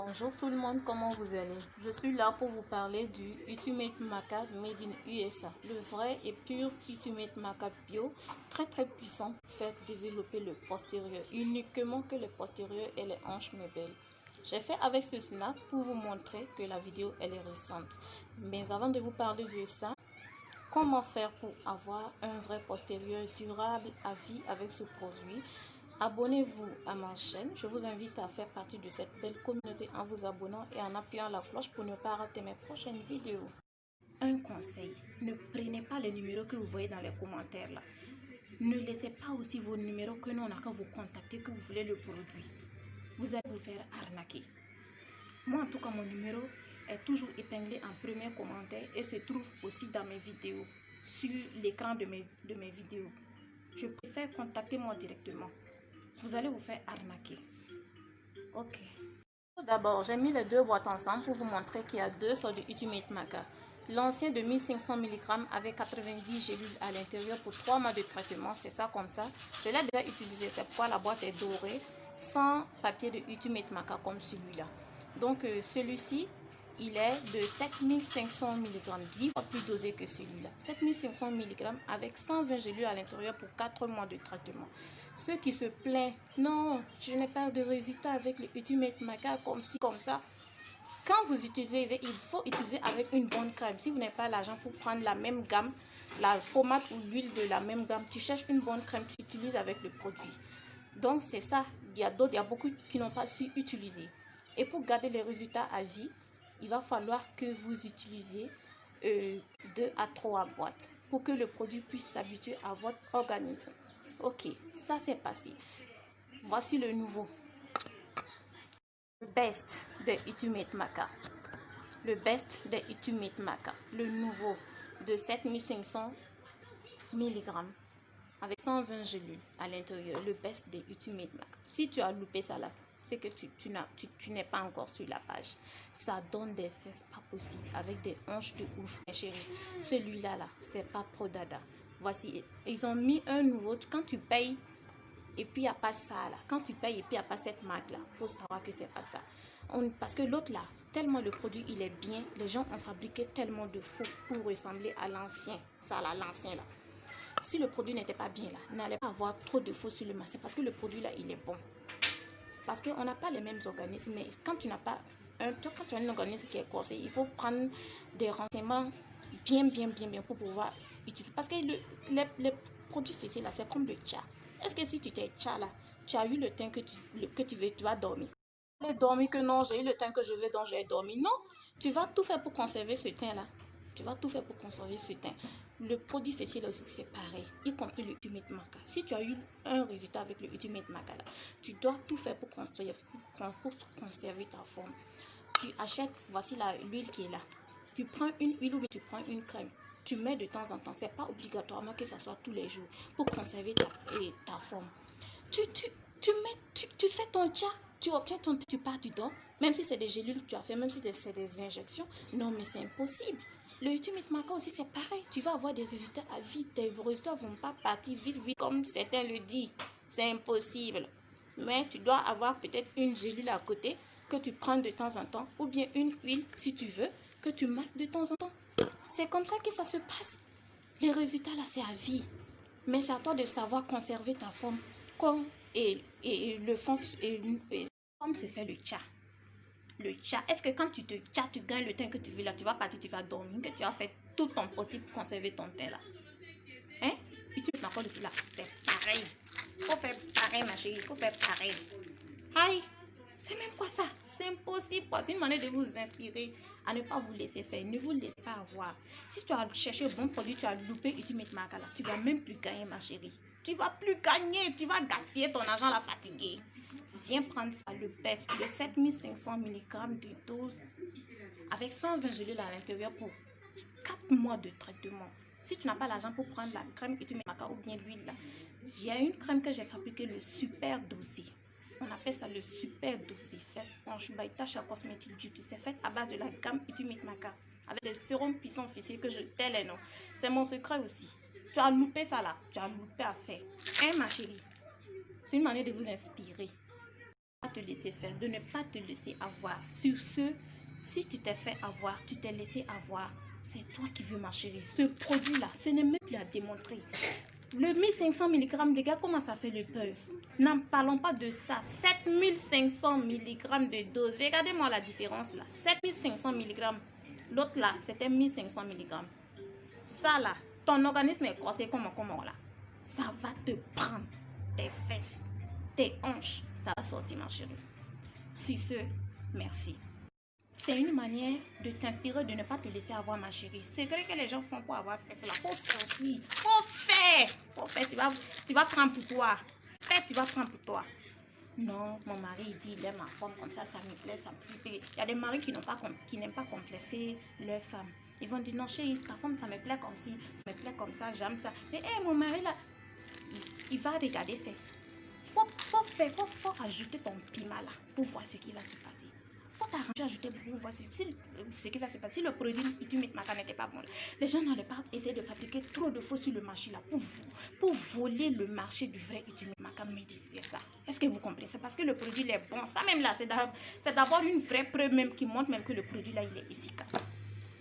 Bonjour tout le monde, comment vous allez? Je suis là pour vous parler du Ultimate Maca Made in USA. Le vrai et pur Ultimate Maca bio, très puissant pour faire développer le postérieur. Uniquement que le postérieur et les hanches me belles. J'ai fait avec ce snap pour vous montrer que la vidéo elle est récente. Mais avant de vous parler de ça, comment faire pour avoir un vrai postérieur durable à vie avec ce produit? Abonnez-vous à ma chaîne. Je vous invite à faire partie de cette belle communauté en vous abonnant et en appuyant la cloche pour ne pas rater mes prochaines vidéos. Un conseil, ne prenez pas les numéros que vous voyez dans les commentaires là. Ne laissez pas aussi vos numéros que nous on a qu'à vous contacter que vous voulez le produit. Vous allez vous faire arnaquer. Moi en tout cas mon numéro est toujours épinglé en premier commentaire et se trouve aussi dans mes vidéos, sur l'écran de mes vidéos. Je préfère contacter moi directement. Vous allez vous faire arnaquer. Ok. Tout d'abord, j'ai mis les deux boîtes ensemble pour vous montrer qu'il y a deux sortes de Ultimate Maca. L'ancien de 1500 mg avec 90 gélules à l'intérieur pour 3 mois de traitement. C'est ça comme ça. Je l'ai déjà utilisé. C'est pourquoi la boîte est dorée. Sans papier de Ultimate Maca comme celui-là. Donc celui-ci, il est de 7500 mg. 10 fois plus dosé que celui-là. 7500 mg avec 120 gélules à l'intérieur pour 4 mois de traitement. Ceux qui se plaignent, non, je n'ai pas de résultat avec le Ultimate Maca comme ci, comme ça. Quand vous utilisez, il faut utiliser avec une bonne crème. Si vous n'avez pas l'argent pour prendre la même gamme, la pommade ou l'huile de la même gamme, tu cherches une bonne crème, tu utilises avec le produit. Donc c'est ça, il y a beaucoup qui n'ont pas su utiliser. Et pour garder les résultats à vie, il va falloir que vous utilisiez 2 à 3 boîtes pour que le produit puisse s'habituer à votre organisme. Ok, ça c'est passé. Voici le nouveau. Le best de Ultimate Maca. Le best de Ultimate Maca. Le nouveau de 7500 mg avec 120 gélules à l'intérieur. Le best de Ultimate Maca. Si tu as loupé ça là, c'est que tu n'es pas encore sur la page. Ça donne des fesses pas possibles avec des hanches de ouf, mes chéris. Celui-là là, c'est pas pro dada. Voici, ils ont mis un nouveau. Quand tu payes et puis il n'y a pas ça là, quand tu payes et puis il n'y a pas cette marque là, il faut savoir que c'est pas ça. Parce que l'autre là, tellement le produit il est bien, les gens ont fabriqué tellement de faux pour ressembler à l'ancien, ça là, l'ancien là. Si le produit n'était pas bien là, n'allait pas avoir trop de faux sur le marché parce que le produit là il est bon. Parce qu'on n'a pas les mêmes organismes, mais quand tu n'as pas quand tu as un organisme qui est corsé, il faut prendre des renseignements bien pour pouvoir utiliser. Parce que les produits fessiers là, c'est comme le tcha. Est-ce que si tu t'es tcha là, tu as eu le temps que tu veux, tu vas dormir? Tu vas dormir que non, j'ai eu le temps que je veux, donc j'ai dormi. Non, tu vas tout faire pour conserver ce teint là. Tu vas tout faire pour conserver ce teint. Le produit fessier là aussi c'est pareil, y compris le Ultimate Maca. Si tu as eu un résultat avec le Ultimate Maca là, tu dois tout faire pour conserver ta forme. Tu achètes, voici l'huile qui est là. Tu prends une huile ou tu prends une crème. Tu mets de temps en temps, c'est pas obligatoirement que ça soit tous les jours pour conserver ta forme. Tu fais ton tcha, tu obtiens ton, tu pars du dos, même si c'est des gélules que tu as fait, même si c'est des injections. Non, mais c'est impossible. Le Ultimate Maca aussi, c'est pareil. Tu vas avoir des résultats à vie. Tes résultats ne vont pas partir vite, comme certains le disent. C'est impossible. Mais tu dois avoir peut-être une gélule à côté que tu prends de temps en temps, ou bien une huile, si tu veux, que tu masses de temps en temps. C'est comme ça que ça se passe. Les résultats, là, c'est à vie. Mais c'est à toi de savoir conserver ta forme. Comme se fait le tcha. Le tcha. Est-ce que quand tu te tcha, tu gagnes le teint que tu veux là, tu vas partir, tu vas dormir, que tu vas faire tout ton possible pour conserver ton teint là. Hein? Et tu m'accordes de cela. C'est pareil. Il faut faire pareil, ma chérie. Il faut faire pareil. Aïe. C'est même quoi ça? C'est impossible. C'est une manière de vous inspirer à ne pas vous laisser faire. Ne vous laissez pas avoir. Si tu as cherché un bon produit, tu as loupé Ultimate Maca là, tu vas même plus gagner, ma chérie. Tu vas plus gagner. Tu vas gaspiller ton argent là fatigué. Viens prendre ça, le best, de 7500 mg de dose avec 120 gélules à l'intérieur pour 4 mois de traitement. Si tu n'as pas l'argent pour prendre la crème Ultimate Maca ou bien l'huile là, il y a une crème que j'ai fabriquée, le super dosé. On appelle ça le super dosé Face Franche by Tasha Cosmetic Beauty. C'est fait à base de la gamme Ultimate Maca avec des sérums puissants fessiers que je tais les noms. C'est mon secret aussi. Tu as loupé ça là, tu as loupé à faire. Hein, ma chérie? C'est une manière de vous inspirer. pas te laisser faire, de ne pas te laisser avoir. Sur ce, si tu t'es fait avoir, tu t'es laissé avoir, c'est toi qui veux, ma chérie. Ce produit-là, ce n'est même plus à démontrer. Le 1500 mg, les gars, comment ça fait le buzz? N'en parlons pas de ça. 7500 mg de dose. Regardez-moi la différence là. 7500 mg. L'autre là, c'était 1500 mg. Ça là, ton organisme est corsé comment là. Ça va te prendre tes fesses, tes hanches. Ça va sortir, ma chérie. Sur ce, merci. C'est une manière de t'inspirer, de ne pas te laisser avoir, ma chérie. C'est vrai que les gens font pour avoir fait cela. Faut faire aussi. Faut faire. Faut faire. Tu vas prendre pour toi. Fais, tu vas prendre pour toi. Non, mon mari il dit il aime ma femme comme ça me plaît, ça me plaît. Il y a des maris qui n'aiment pas complexer leur femme. Ils vont dire non chérie, ta femme ça me plaît comme ci, ça me plaît comme ça, j'aime ça. Mais mon mari là, il va regarder fesses. Faut faire, faut ajouter ton piment là pour voir ce qui va se passer. Faut t'arranger, ajouter pour voir ce qui va se passer. Si le produit Ultimate Maca n'était pas bon, les gens n'allaient pas essayer de fabriquer trop de faux sur le marché là pour voler le marché du vrai Ultimate Maca Made in USA. Est-ce que vous comprenez? C'est parce que le produit il est bon. Ça même là, c'est d'abord une vraie preuve même qui montre même que le produit là il est efficace.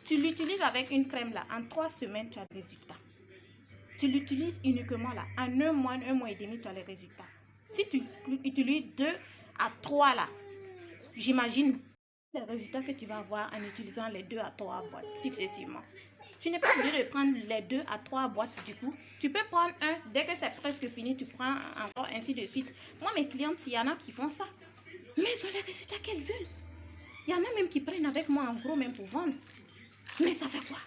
Tu l'utilises avec une crème là, en 3 semaines tu as des résultats. Tu l'utilises uniquement là, en 1 mois et demi tu as les résultats. Si tu utilises 2 à 3 là, j'imagine les résultats que tu vas avoir en utilisant les 2 à 3 boîtes successivement. Tu n'es pas obligé de prendre les 2 à 3 boîtes du coup. Tu peux prendre un, dès que c'est presque fini, tu prends encore ainsi de suite. Moi, mes clientes, il y en a qui font ça. Mais ils ont les résultats qu'elles veulent. Il y en a même qui prennent avec moi en gros même pour vendre. Mais ça fait quoi?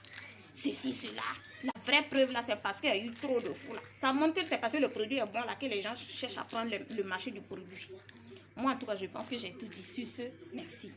Ceci, cela. La vraie preuve là, c'est parce qu'il y a eu trop de fous là. Ça montre que c'est parce que le produit est bon là que les gens cherchent à prendre le marché du produit. Moi en tout cas, je pense que j'ai tout dit. Sur ce, merci.